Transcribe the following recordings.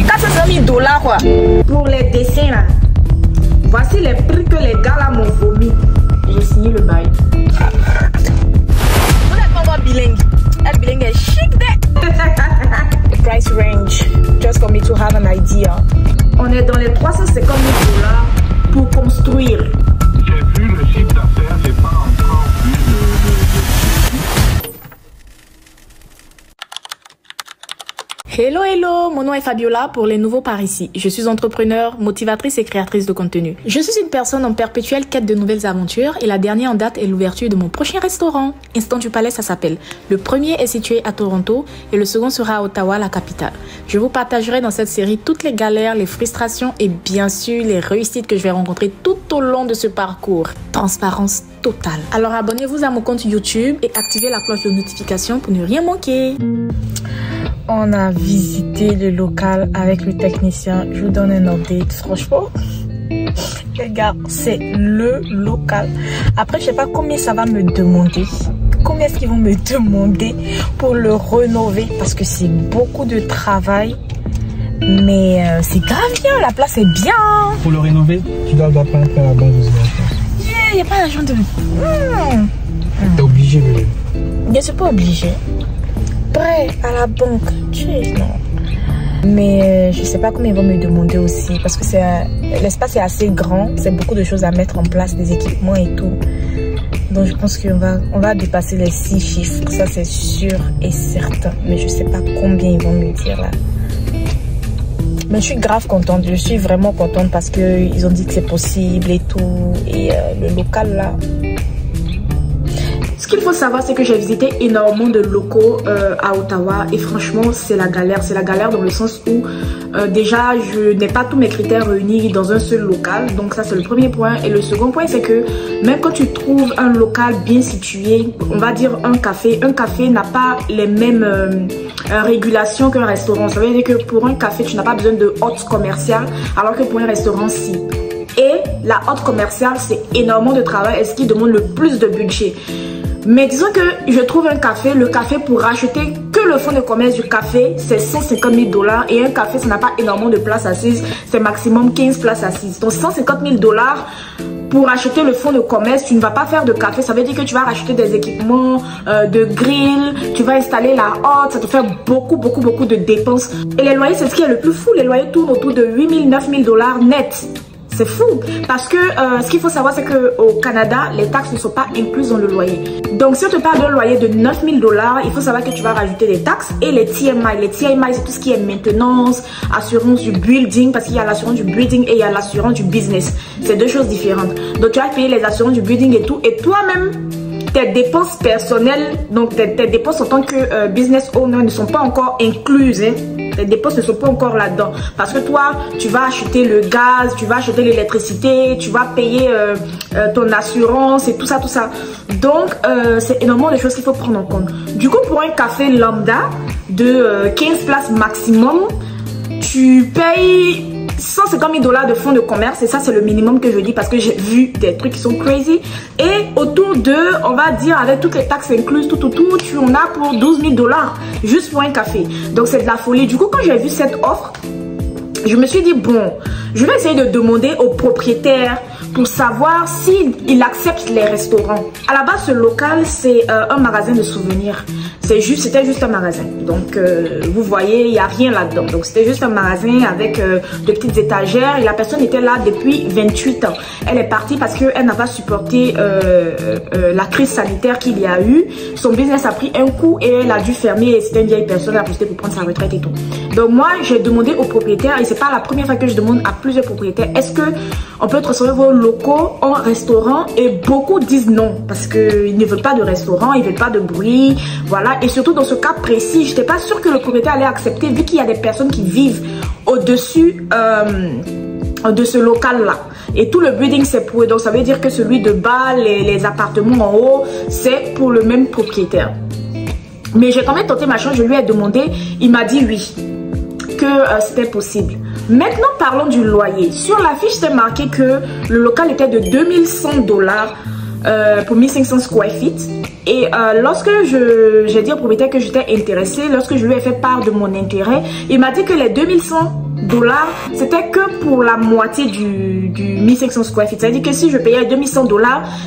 400 000 $ quoi. Pour les dessins là. Voici les prix que les gars là m'ont vomi. J'ai signé le bail. Vous n'êtes pas encore bilingue. Être bilingue est chic de. The price range, just for me to have an idea. On est dans les 350 000 $ pour construire. J'ai vu le chiffre d'affaires, j'ai pas encore vu Hello, hello, mon nom est Fabiola pour les nouveaux par ici. Je suis entrepreneur, motivatrice et créatrice de contenu. Je suis une personne en perpétuelle quête de nouvelles aventures et la dernière en date est l'ouverture de mon prochain restaurant. Instant du Palais, ça s'appelle. Le premier est situé à Toronto et le second sera à Ottawa, la capitale. Je vous partagerai dans cette série toutes les galères, les frustrations et bien sûr les réussites que je vais rencontrer tout au long de ce parcours. Transparence totale. Alors abonnez-vous à mon compte YouTube et activez la cloche de notification pour ne rien manquer. On a visité le local avec le technicien. Je vous donne un update. Franchement, les gars, c'est le local. Après, je sais pas combien ça va me demander. Combien est-ce qu'ils vont me demander pour le rénover? Parce que c'est beaucoup de travail. Mais c'est grave bien. La place est bien. Pour le rénover, tu dois pas faire la banque aussi. Il n'y a pas d'argent de... T'es obligé de... Je ne suis pas obligée. Prêt à la banque, non. Mais je sais pas combien ils vont me demander aussi parce que l'espace est assez grand, c'est beaucoup de choses à mettre en place, des équipements et tout. Donc je pense qu'on va dépasser les 6 chiffres, ça c'est sûr et certain. Mais je sais pas combien ils vont me dire là. Mais je suis grave contente, je suis vraiment contente parce qu'ils ont dit que c'est possible et tout. Et le local là... Ce qu'il faut savoir, c'est que j'ai visité énormément de locaux à Ottawa et franchement, c'est la galère. C'est la galère dans le sens où déjà, je n'ai pas tous mes critères réunis dans un seul local. Donc ça, c'est le premier point. Et le second point, c'est que même quand tu trouves un local bien situé, on va dire un café n'a pas les mêmes régulations qu'un restaurant. Ça veut dire que pour un café, tu n'as pas besoin de hôte commercial, alors que pour un restaurant, si. Et la hôte commerciale, c'est énormément de travail et ce qui demande le plus de budget. Mais disons que je trouve un café, le café pour racheter que le fonds de commerce du café, c'est 150 000 $ et un café, ça n'a pas énormément de places assises, c'est maximum 15 places assises. Donc 150 000 $ pour acheter le fonds de commerce, tu ne vas pas faire de café, ça veut dire que tu vas racheter des équipements de grill, tu vas installer la hotte, ça te fait beaucoup de dépenses. Et les loyers, c'est ce qui est le plus fou, les loyers tournent autour de 8 000, 9 000 $ net. C'est fou parce que ce qu'il faut savoir, c'est qu'au Canada, les taxes ne sont pas incluses dans le loyer. Donc, si on te parle d'un loyer de 9 000 $, il faut savoir que tu vas rajouter des taxes et les TMI. Les TMI, c'est tout ce qui est maintenance, assurance du building, parce qu'il y a l'assurance du building et il y a l'assurance du business. C'est deux choses différentes. Donc, tu vas payer les assurances du building et tout. Et toi-même, tes dépenses personnelles, donc tes dépenses en tant que business owner ne sont pas encore incluses. Hein. Tes dépenses ne sont pas encore là-dedans. Parce que toi, tu vas acheter le gaz, tu vas acheter l'électricité, tu vas payer ton assurance et tout ça, tout ça. Donc, c'est énormément de choses qu'il faut prendre en compte. Du coup, pour un café lambda de 15 places maximum, tu payes 150 000 $ de fonds de commerce et ça c'est le minimum que je dis parce que j'ai vu des trucs qui sont crazy et autour de, on va dire avec toutes les taxes incluses, tout, tu en as pour 12 000 $ juste pour un café. Donc c'est de la folie. Du coup, quand j'ai vu cette offre, je me suis dit bon, je vais essayer de demander au propriétaire pour savoir s'il accepte les restaurants. À la base, ce local, c'est un magasin de souvenirs. C'était juste un magasin. Donc, vous voyez, il n'y a rien là-dedans. Donc, c'était juste un magasin avec de petites étagères. Et la personne était là depuis 28 ans. Elle est partie parce qu'elle n'a pas supporté la crise sanitaire qu'il y a eu. Son business a pris un coup et elle a dû fermer. Et c'était une vieille personne, elle a posté pour prendre sa retraite et tout. Donc, moi, j'ai demandé au propriétaire, et c'est pas la première fois que je demande à plusieurs propriétaires, est-ce que on peut transformer vos locaux en restaurant? Et beaucoup disent non parce qu'ils ne veulent pas de restaurant, ils veulent pas de bruit, voilà. Et surtout dans ce cas précis, je n'étais pas sûre que le propriétaire allait accepter vu qu'il y a des personnes qui vivent au-dessus de ce local-là. Et tout le building c'est pour eux. Donc ça veut dire que celui de bas, les appartements en haut, c'est pour le même propriétaire. Mais j'ai quand même tenté ma chance, je lui ai demandé, il m'a dit oui, que c'était possible. Maintenant parlons du loyer. Sur la fiche c'est marqué que le local était de 2100 $ pour 1500 square feet. Et lorsque j'ai dit au propriétaire que j'étais intéressée, lorsque je lui ai fait part de mon intérêt, il m'a dit que les 2100 c'était que pour la moitié du 1500 square feet. C'est-à-dire que si je payais 2100 $,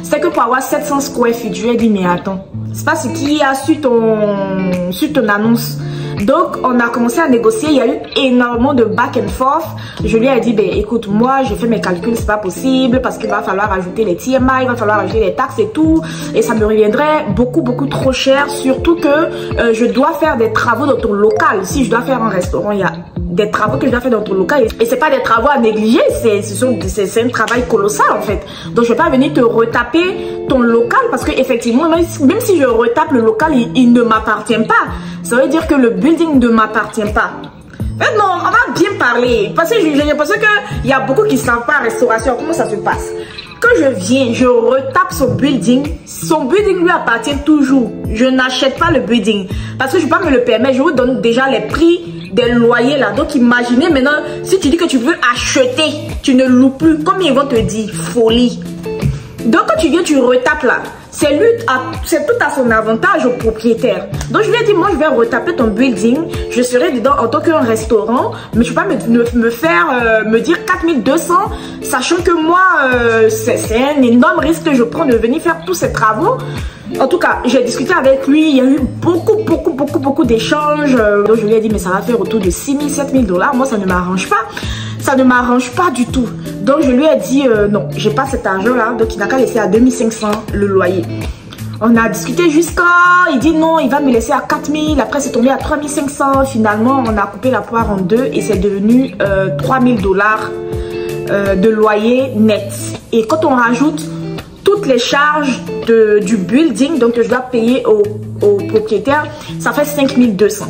c'était que pour avoir 700 square feet. Je lui ai dit, mais attends, c'est pas ce qu'il y a sur ton annonce. Donc, on a commencé à négocier. Il y a eu énormément de back and forth. Je lui ai dit, ben, écoute, moi, j'ai fait mes calculs, c'est pas possible parce qu'il va falloir ajouter les TMI, il va falloir ajouter les taxes et tout. Et ça me reviendrait beaucoup trop cher. Surtout que je dois faire des travaux dans ton local. Si je dois faire un restaurant, il y a des travaux que je dois faire dans ton local. Et c'est pas des travaux à négliger. C'est un travail colossal, en fait. Donc, je vais pas venir te retaper ton local parce que effectivement, même si je retape le local, il ne m'appartient pas. Ça veut dire que le building ne m'appartient pas. Mais non, on va bien parler. Parce que j'ai l'impression qu'il y a beaucoup qui ne savent pas en restauration comment ça se passe. Quand je viens, je retape son building lui appartient toujours. Je n'achète pas le building. Parce que je ne peux pas me le permettre. Je vous donne déjà les prix des loyers là. Donc imaginez maintenant, si tu dis que tu veux acheter, tu ne loues plus. Combien ils vont te dire? Folie. Donc quand tu viens, tu retapes là. C'est tout à son avantage au propriétaire. Donc je lui ai dit, moi je vais retaper ton building. Je serai dedans en tant qu'un restaurant. Mais je ne peux pas me dire 4200. Sachant que moi, c'est un énorme risque que je prends de venir faire tous ces travaux. En tout cas, j'ai discuté avec lui. Il y a eu beaucoup d'échanges. Donc je lui ai dit, mais ça va faire autour de 6 000, 7 000 $. Moi, ça ne m'arrange pas. Ça ne m'arrange pas du tout. Donc je lui ai dit non, j'ai pas cet argent là. Donc il n'a qu'à laisser à 2500 le loyer. On a discuté jusqu'à... Il dit non, il va me laisser à 4000. Après c'est tombé à 3500. Finalement on a coupé la poire en deux. Et c'est devenu 3000 $ de loyer net. Et quand on rajoute toutes les charges du building, donc que je dois payer au propriétaire, ça fait 5200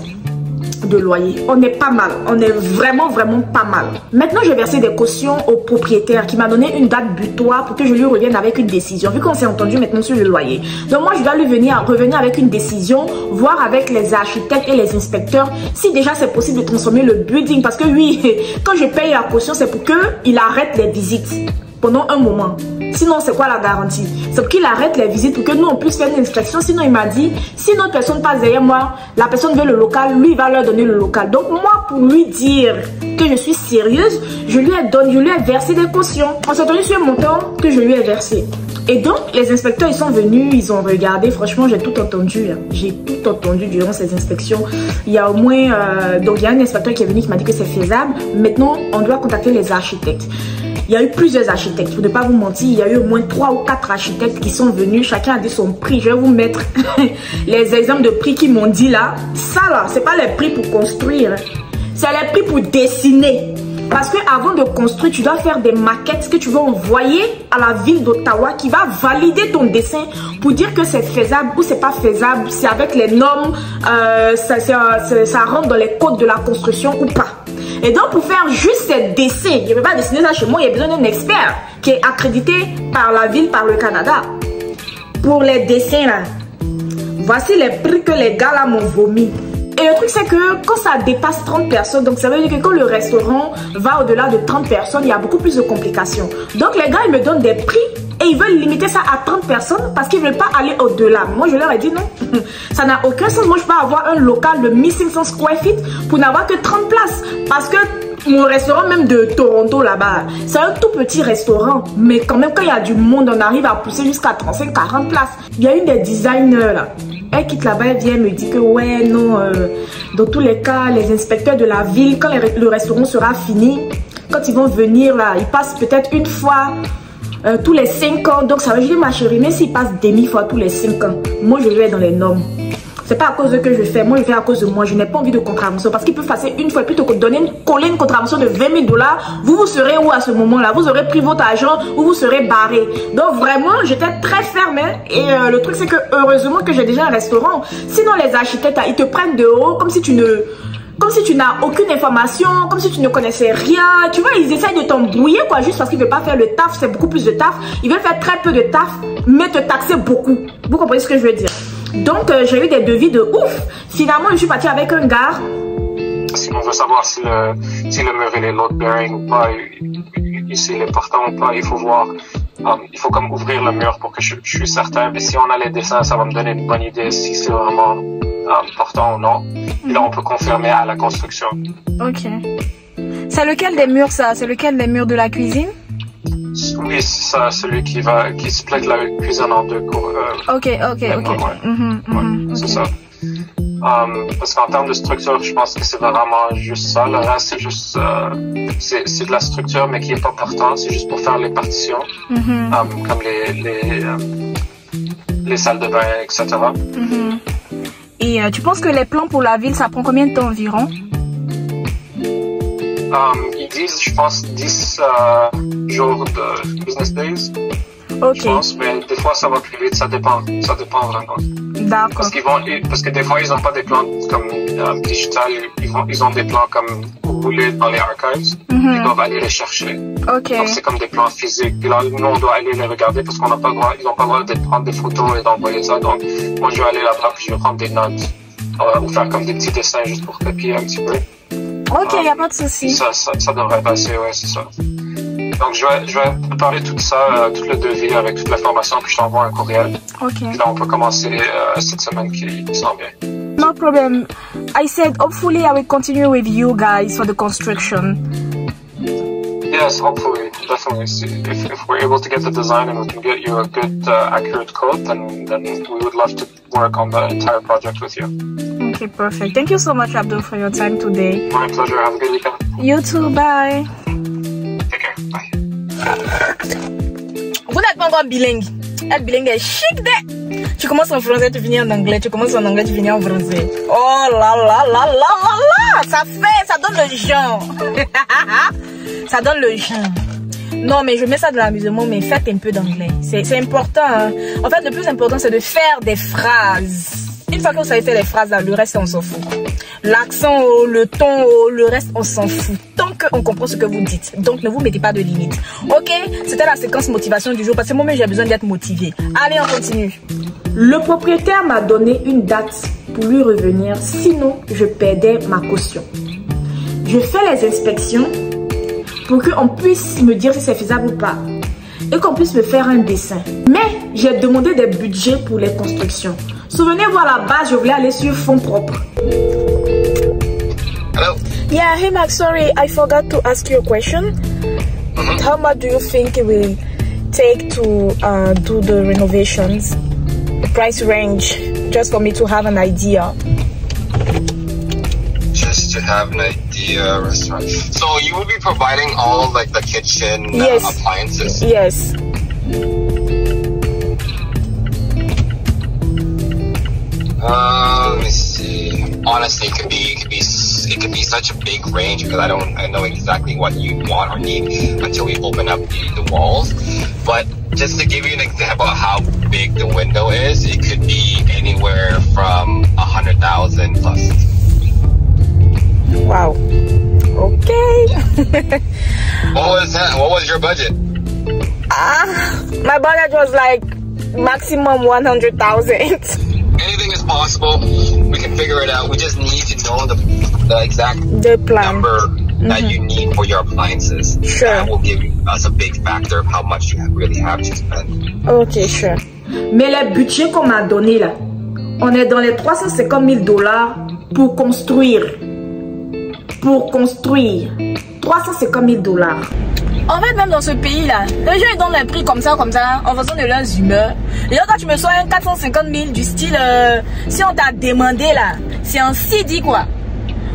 de loyer. On est pas mal. On est vraiment pas mal. Maintenant, j'ai versé des cautions au propriétaire qui m'a donné une date butoir pour que je lui revienne avec une décision. Vu qu'on s'est entendu maintenant sur le loyer. Donc moi, je dois revenir avec une décision, voir avec les architectes et les inspecteurs si déjà c'est possible de transformer le building. Parce que oui, quand je paye la caution, c'est pour qu'il arrête les visites pendant un moment. Sinon, c'est quoi la garantie? C'est pour qu'il arrête les visites pour que nous, on puisse faire une inspection. Sinon, il m'a dit, si notre personne passe derrière moi, la personne veut le local, lui, il va leur donner le local. Donc, moi, pour lui dire que je suis sérieuse, je lui ai versé des cautions. On s'est entendu sur un montant que je lui ai versé. Et donc, les inspecteurs, ils sont venus, ils ont regardé. Franchement, j'ai tout entendu. J'ai tout entendu durant ces inspections. Il y a au moins... donc, il y a un inspecteur qui est venu qui m'a dit que c'est faisable. Maintenant, on doit contacter les architectes. Il y a eu plusieurs architectes, pour ne pas vous mentir, il y a eu au moins 3 ou 4 architectes qui sont venus, chacun a dit son prix. Je vais vous mettre les exemples de prix qu'ils m'ont dit là. Ça là, c'est pas les prix pour construire, c'est les prix pour dessiner. Parce que avant de construire, tu dois faire des maquettes que tu vas envoyer à la ville d'Ottawa qui va valider ton dessin pour dire que c'est faisable ou c'est pas faisable, c'est avec les normes, ça rentre dans les codes de la construction ou pas. Et donc, pour faire juste ces dessins, je ne peux pas dessiner ça chez moi, il y a besoin d'un expert qui est accrédité par la ville, par le Canada. Pour les dessins, là, voici les prix que les gars là m'ont vomi. Et le truc, c'est que quand ça dépasse 30 personnes, donc ça veut dire que quand le restaurant va au-delà de 30 personnes, il y a beaucoup plus de complications. Donc, les gars, ils me donnent des prix et ils veulent limiter ça à 30 personnes parce qu'ils ne veulent pas aller au-delà. Moi, je leur ai dit non. Ça n'a aucun sens. Moi, je peux avoir un local de 1500 square feet pour n'avoir que 30 places. Parce que mon restaurant, même de Toronto, là-bas, c'est un tout petit restaurant. Mais quand même, quand il y a du monde, on arrive à pousser jusqu'à 35-40 places. Il y a une des designers, là. Elle quitte là-bas, elle vient me dire que ouais, non, dans tous les cas, les inspecteurs de la ville, quand le restaurant sera fini, quand ils vont venir là, ils passent peut-être une fois tous les 5 ans. Donc ça veut dire, ma chérie, mais s'ils passent demi-fois tous les 5 ans, moi je vais être dans les normes. C'est pas à cause de que je fais, moi je fais à cause de moi. Je n'ai pas envie de contravention parce qu'ils peuvent passer une fois et puis te coller une contravention de 20 000 $. Vous serez où à ce moment-là? Vous aurez pris votre argent ou vous serez barré. Donc vraiment, j'étais très ferme. Et le truc, c'est que heureusement que j'ai déjà un restaurant. Sinon, les architectes, ils te prennent de haut comme si tu n'as aucune information, comme si tu ne connaissais rien. Tu vois, ils essayent de t'embrouiller quoi, juste parce qu'ils ne veulent pas faire le taf. C'est beaucoup plus de taf. Ils veulent faire très peu de taf, mais te taxer beaucoup. Vous comprenez ce que je veux dire? Donc, j'ai eu des devis de ouf. Finalement, je suis partie avec un gars. Si on veut savoir si le mur est load bearing ou pas, s'il est portant ou pas, il faut voir. Il faut comme ouvrir le mur pour que je suis certain. Mais si on a les dessins, ça va me donner une bonne idée si c'est vraiment portant ou non. Et là, on peut confirmer à la construction. Ok. C'est lequel des murs ça? C'est lequel des murs de la cuisine? Oui, c'est ça, celui qui split la cuisine en deux cours. Ok. Ouais. C'est ça. Parce qu'en termes de structure, je pense que c'est vraiment juste ça. Le reste, c'est juste, c'est de la structure, mais qui est pas portante. C'est juste pour faire les partitions, comme les salles de bain, etc. Et tu penses que les plans pour la ville, ça prend combien de temps environ? Ils disent, je pense, 10 jours de business days. Ok. Je pense, mais des fois ça va plus vite, ça dépend vraiment. D'accord. Parce que des fois ils n'ont pas des plans comme digital, ils ont des plans comme roulés dans les archives, ils doivent aller les chercher. Ok. Donc c'est comme des plans physiques, puis là nous on doit aller les regarder parce qu'on n'a pas le droit, ils n'ont pas le droit de prendre des photos et d'envoyer ça, donc moi je vais aller là-bas puis je vais prendre des notes, ou faire comme des petits dessins juste pour copier un petit peu. Ok, y a pas de souci. Ça devrait passer, ouais, c'est ça. Donc, je vais préparer tout ça, tout le devis avec toute l'information, puis je t'envoie un courriel. Ok. Puis là, on peut commencer cette semaine qui s'en vient. No problem. I said, hopefully I will continue with you guys for the construction. Yes, hopefully, definitely. If we're able to get the design and we can get you a good, accurate quote, then we would love to work on the entire project with you. Okay, perfect. Thank you so much, Abdul, for your time today. My pleasure. Have a good weekend. You too. Bye. Take care. Bye. Vous n'êtes pas encore bilingue. Être bilingue est chic, dé. Tu commences en français, tu finis en anglais. Tu commences en anglais, tu finis en français. Oh là là là là là là. Ça donne le genre. Ça donne le genre. Non, mais je mets ça de l'amusement, mais faites un peu d'anglais. C'est important. Hein. En fait, le plus important, c'est de faire des phrases. Une fois que vous savez faire les phrases, là, le reste, on s'en fout. L'accent, le ton, le reste, on s'en fout. Tant qu'on comprend ce que vous dites. Donc, ne vous mettez pas de limites. Ok? C'était la séquence motivation du jour. Parce que moi, j'ai besoin d'être motivé. Allez, on continue. Le propriétaire m'a donné une date pour lui revenir. Sinon, je perdais ma caution. Je fais les inspections pour qu'on puisse me dire si c'est faisable ou pas. Et qu'on puisse me faire un dessin. Mais j'ai demandé des budgets pour les constructions. Souvenez-vous, à la base, je voulais aller sur fonds propres. Hello. Yeah, hey Max, sorry, I forgot to ask you a question. How much do you think it will take to do the renovations? The price range, just for me to have an idea. Just to have an idea, restaurant. So you will be providing all like the kitchen appliances? Yes. Let me see. Honestly, it could be such a big range because I don't know exactly what you want or need until we open up the walls. But just to give you an example of how big the window is, it could be anywhere from 100,000 plus. Wow. Okay. What was your budget? My budget was like maximum 100,000. Anything is possible. We can figure it out. We just need to know the exact number that you need for your appliances. Sure. That will give us a big factor of how much you really have to spend. Okay, sure. Mais les budgets qu'on m'a donné là, on est dans les 350 000 $ pour construire. Pour construire. 350 000 $. En fait, même dans ce pays-là, les gens ils donnent les prix comme ça, en fonction de leurs humeurs. Et là, quand tu me sois un 450 000 du style, si on t'a demandé là, c'est un CD quoi.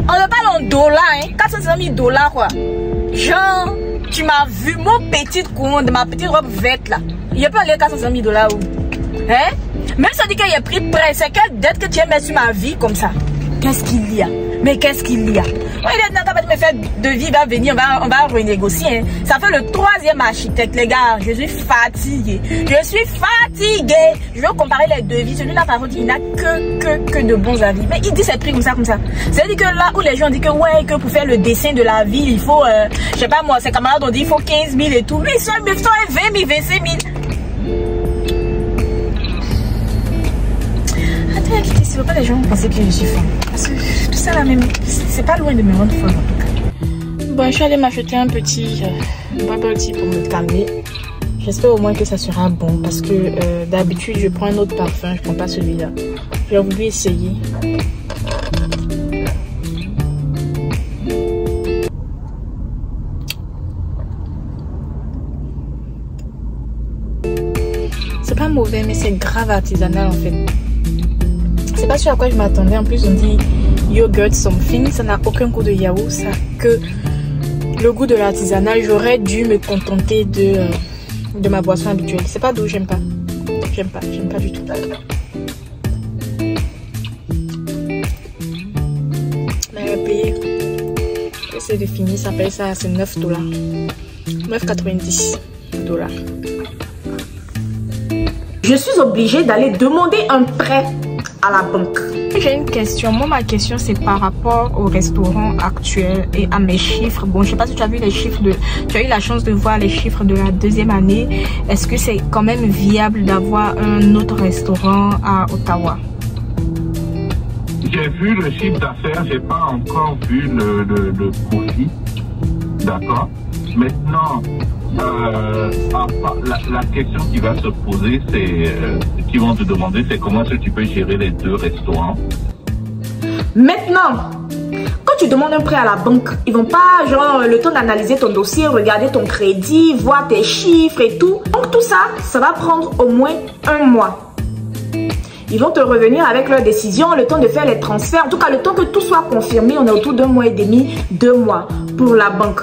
On ne parle en dollars, hein, 450 000 $ quoi. Genre, tu m'as vu mon petit courant de ma petite robe verte là. Il peut aller 450 000 $ où? Hein? Même si on dit qu'il y a pris près, c'est quelle dette que tu as mis sur ma vie comme ça? Qu'est-ce qu'il y a? Mais qu'est-ce qu'il y a? Il n'a pas de me faire de vie, va venir, on va renégocier. Hein. Ça fait le 3e architecte, les gars. Je suis fatigué. Je veux comparer les devis. Celui-là, par contre, il n'a que de bons avis. Mais il dit ses prix comme ça. C'est-à-dire que là où les gens disent que ouais, que pour faire le dessin de la ville, il faut, je sais pas moi, ses camarades ont dit il faut 15 000 et tout. Lui, ils sont 20 000, 25 000. S'il ne faut pas les gens penser que je suis folle. Parce que tout ça là même, c'est pas loin de me rendre folle en tout cas. Bon, je suis allée m'acheter un petit bubble tea pour me calmer. J'espère au moins que ça sera bon. Parce que d'habitude, je prends un autre parfum, je prends pas celui-là. J'ai voulu essayer. mauvais, mais c'est grave artisanal en fait. C'est pas sûr à quoi je m'attendais. En plus, on dit yogurt something. Ça n'a aucun goût de yaourt. Ça a que le goût de l'artisanal. J'aurais dû me contenter de ma boisson habituelle. C'est pas d'où j'aime pas. J'aime pas du tout. Mais payer. J'essaie de finir. Ça paye ça, c'est 9 $. 9,90 $. Je suis obligée d'aller demander un prêt à la banque. J'ai une question. Moi, ma question, c'est par rapport au restaurant actuel et à mes chiffres. Bon, je sais pas si tu as vu les chiffres tu as eu la chance de voir les chiffres de la deuxième année. Est-ce que c'est quand même viable d'avoir un autre restaurant à Ottawa? J'ai vu le chiffre d'affaires, j'ai pas encore vu le profit. D'accord. Maintenant, la question qui va se poser, c'est qui vont te demander, c'est comment est-ce que tu peux gérer les deux restaurants. Maintenant, quand tu demandes un prêt à la banque, ils vont pas genre le temps d'analyser ton dossier, regarder ton crédit, voir tes chiffres et tout. Donc tout ça, ça va prendre au moins 1 mois. Ils vont te revenir avec leur décision, le temps de faire les transferts. En tout cas, le temps que tout soit confirmé, on est autour d'1 mois et demi, 2 mois pour la banque.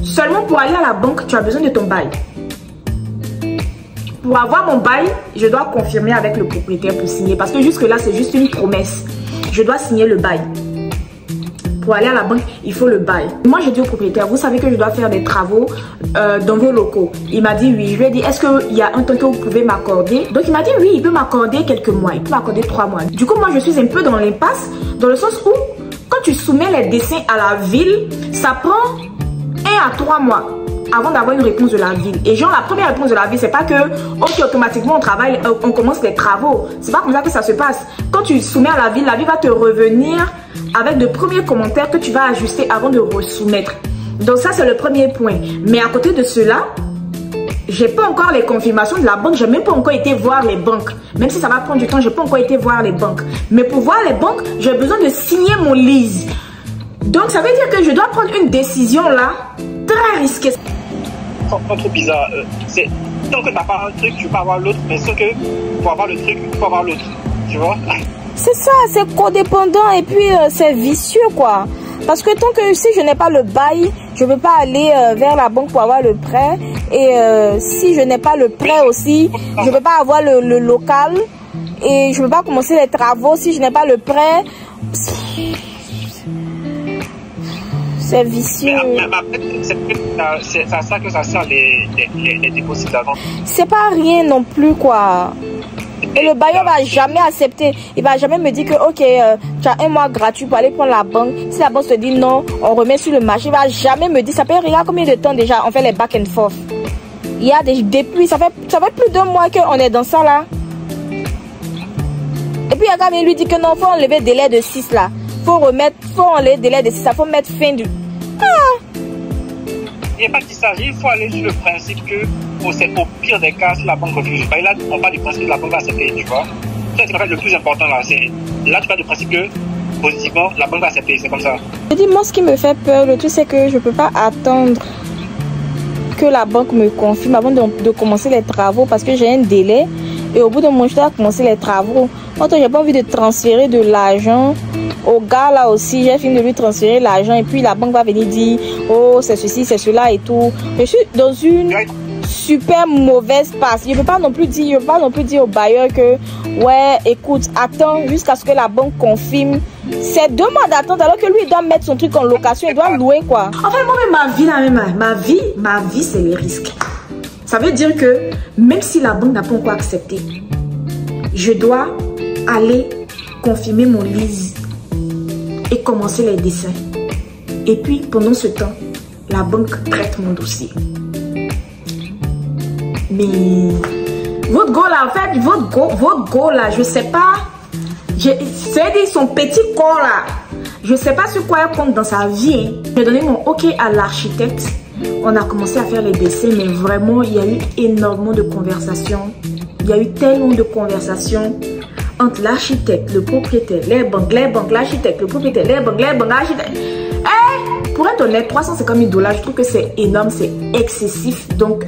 Seulement pour aller à la banque, tu as besoin de ton bail. Pour avoir mon bail, je dois confirmer avec le propriétaire pour signer. Parce que jusque-là, c'est juste une promesse. Je dois signer le bail. Pour aller à la banque, il faut le bail. Moi, j'ai dit au propriétaire, vous savez que je dois faire des travaux dans vos locaux. Il m'a dit oui. Je lui ai dit, est-ce qu'il y a un temps que vous pouvez m'accorder? Donc, il m'a dit oui, il peut m'accorder quelques mois. Il peut m'accorder 3 mois. Du coup, moi, je suis un peu dans l'impasse. Dans le sens où, quand tu soumets les dessins à la ville, ça prend 1 à 3 mois avant d'avoir une réponse de la ville. Et genre, la première réponse de la ville, c'est pas que, ok, automatiquement, on travaille, on commence les travaux. C'est pas comme ça que ça se passe. Quand tu soumets à la ville va te revenir avec de premiers commentaires que tu vas ajuster avant de resoumettre. Donc ça, c'est le premier point. Mais à côté de cela, j'ai pas encore les confirmations de la banque. J'ai même pas encore été voir les banques. Même si ça va prendre du temps, j'ai pas encore été voir les banques. Mais pour voir les banques, j'ai besoin de signer mon lease. Donc ça veut dire que je dois prendre une décision là, très risquée. Pas trop bizarre. C'est tant que t'as pas un truc, tu peux avoir l'autre, mais sauf que pour avoir le truc, il faut avoir l'autre. Tu vois? C'est ça, c'est codépendant et puis c'est vicieux quoi. Parce que tant que si je n'ai pas le bail, je ne peux pas aller vers la banque pour avoir le prêt. Et si je n'ai pas le prêt aussi, je ne peux pas avoir le local. Et je ne peux pas commencer les travaux si je n'ai pas le prêt. C'est vicieux. C'est à ça que ça sert les dépôts d'avant. C'est pas rien non plus quoi. Et le bailleur va jamais accepter. Il va jamais me dire que ok, tu as 1 mois gratuit pour aller prendre la banque. Si la banque se dit non, on remet sur le marché. Il va jamais me dire. Ça fait regarde combien de temps déjà on fait les back and forth. Il y a depuis ça fait plus d'1 mois qu'on est dans ça là. Et puis il y a quand même lui dit que non, faut enlever le délai de 6 là. Faut enlever le délai de 6 là. Faut mettre fin du. Il n'y a pas qu'il s'agit, il faut aller sur le principe que au pire des cas, si la banque refuse. Et là, on parle du principe que la banque va accepter, tu vois. C'est en fait le plus important là. Là, tu parles du principe que positivement, la banque va accepter, c'est comme ça. Je dis, moi, ce qui me fait peur, le truc, c'est que je ne peux pas attendre que la banque me confirme avant de commencer les travaux parce que j'ai un délai. Et au bout d'un moment, je dois commencer les travaux. Moi, j'ai pas envie de transférer de l'argent au gars là aussi. J'ai fini de lui transférer l'argent et puis la banque va venir dire oh, c'est ceci, c'est cela et tout. Je suis dans une super mauvaise passe. Je ne peux pas non plus dire au bailleur que ouais, écoute, attends jusqu'à ce que la banque confirme. C'est 2 mois d'attente alors que lui il doit mettre son truc en location, il doit louer quoi. En fait, moi-même, ma vie, c'est les risques. Ça veut dire que même si la banque n'a pas encore accepté, je dois aller confirmer mon lease et commencer les dessins. Et puis, pendant ce temps, la banque traite mon dossier. Mais votre go là, en fait, votre go là, je sais pas. C'est son petit corps là. Je sais pas sur quoi elle compte dans sa vie. J'ai donné mon OK à l'architecte. On a commencé à faire les dessins, mais vraiment, il y a eu énormément de conversations. Il y a eu tellement de conversations entre l'architecte, le propriétaire, les banques, l'architecte, le propriétaire, les banques, l'architecte. pour être honnête, 350 000 $, je trouve que c'est énorme, c'est excessif. Donc,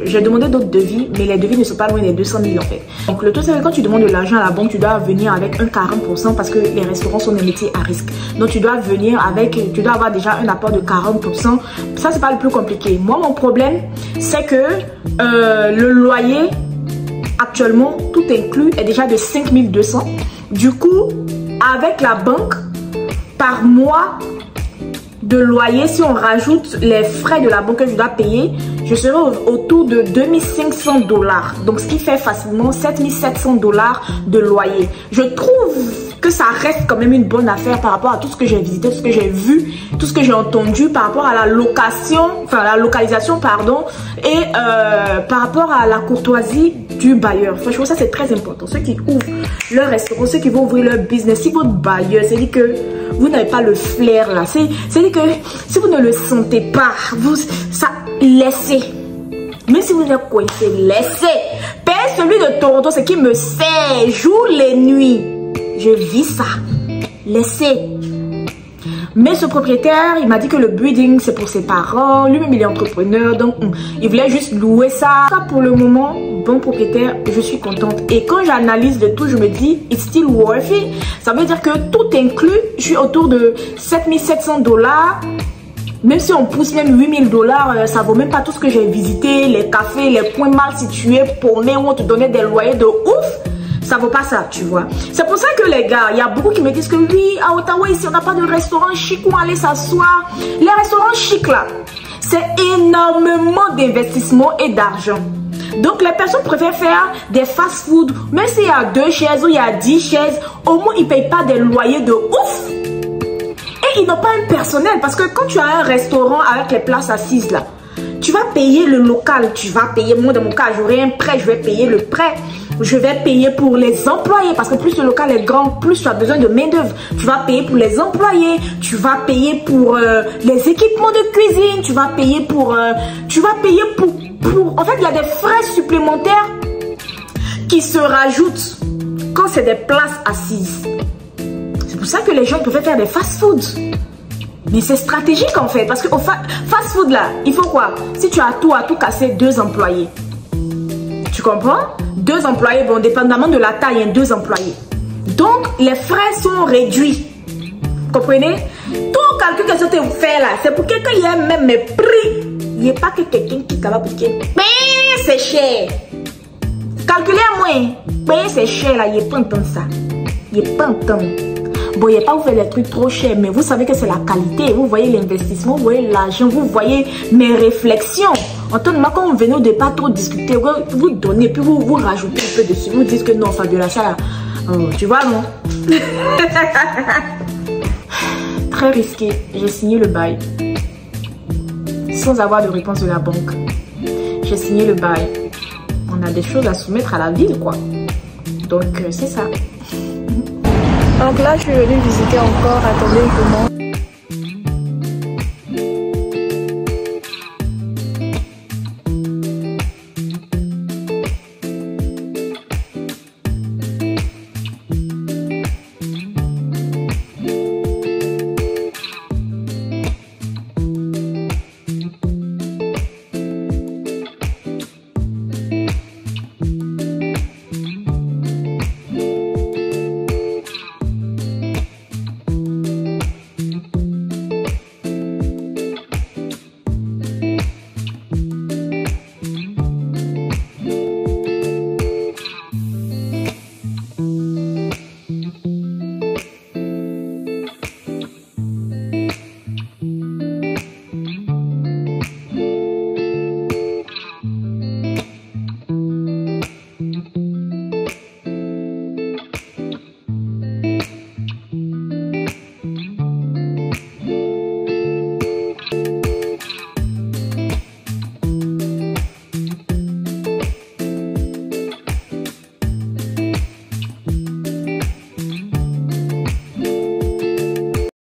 j'ai demandé d'autres devis, mais les devis ne sont pas loin des 200 000 en fait. Donc, le tout, c'est que quand tu demandes de l'argent à la banque, tu dois venir avec un 40% parce que les restaurants sont des métiers à risque. Donc, tu dois venir avec, tu dois avoir déjà un apport de 40%. Ça, c'est pas le plus compliqué. Moi, mon problème, c'est que le loyer, actuellement, tout inclus, est déjà de 5 200. Du coup, avec la banque, par mois de loyer, si on rajoute les frais de la banque que je dois payer, je serai autour de 2500 $. Donc, ce qui fait facilement 7700 $ de loyer. Je trouve que ça reste quand même une bonne affaire par rapport à tout ce que j'ai visité, tout ce que j'ai vu, tout ce que j'ai entendu par rapport à la location, enfin la localisation, pardon, et par rapport à la courtoisie du bailleur. Franchement, ça c'est très important. Ceux qui ouvrent leur restaurant, ceux qui vont ouvrir leur business, si votre bailleur, c'est dit que vous n'avez pas le flair là, c'est dit que si vous ne le sentez pas, ça laissez. Même si vous êtes coincé, laissez. Père, celui de Toronto, c'est qui me sert jour et nuit. Je vis ça. Laissez. Mais ce propriétaire, il m'a dit que le building, c'est pour ses parents. Lui-même, il est entrepreneur. Donc, il voulait juste louer ça. Pour le moment, bon propriétaire, je suis contente. Et quand j'analyse le tout, je me dis, it's still worth it. Ça veut dire que tout inclus, je suis autour de 7700 $. Même si on pousse même 8000 $, ça vaut même pas tout ce que j'ai visité. Les cafés, les coins mal situés, paumés, où on te donnait des loyers de ouf. Ça vaut pas ça, tu vois. C'est pour ça que les gars, il y a beaucoup qui me disent que oui, à Ottawa, ici, on n'a pas de restaurant chic où aller s'asseoir. Les restaurants chics, là, c'est énormément d'investissement et d'argent. Donc, les personnes préfèrent faire des fast-food. Même s'il y a 2 chaises ou il y a 10 chaises, au moins, ils ne payent pas des loyers de ouf. Et ils n'ont pas un personnel. Parce que quand tu as un restaurant avec les places assises, là, tu vas payer le local. Tu vas payer, moi, dans mon cas, j'aurai un prêt, je vais payer le prêt. Je vais payer pour les employés parce que plus le local est grand, plus tu as besoin de main d'œuvre. Tu vas payer pour les employés, tu vas payer pour les équipements de cuisine, tu vas payer pour en fait, il y a des frais supplémentaires qui se rajoutent quand c'est des places assises. C'est pour ça que les gens peuvent faire des fast-food. Mais c'est stratégique en fait parce que au fast-food là, il faut quoi? Si tu as tout casser 2 employés. Tu comprends? 2 employés, bon, dépendamment de la taille, hein, 2 employés. Donc, les frais sont réduits. Vous comprenez? Tout calcul que tu fais là, c'est pour quelqu'un qui a même mes prix. Il n'y a pas que quelqu'un qui est capable de dire, mais c'est cher. Calculez à moi, mais c'est cher là, il n'y a pas de temps ça. Il n'y a pas de temps. Bon, il n'y a pas vous faire des trucs trop chers, mais vous savez que c'est la qualité. Vous voyez l'investissement, vous voyez l'argent, vous voyez mes réflexions. En tant que moi, quand on venait au départ trop discuter, vous donnez, puis vous rajoutez un peu dessus. Vous dites que non, Fabiola, ça là, tu vois, non? Très risqué. J'ai signé le bail. Sans avoir de réponse de la banque. J'ai signé le bail. On a des choses à soumettre à la ville, quoi. Donc, c'est ça. Donc là, je suis venue visiter encore. Attendez, comment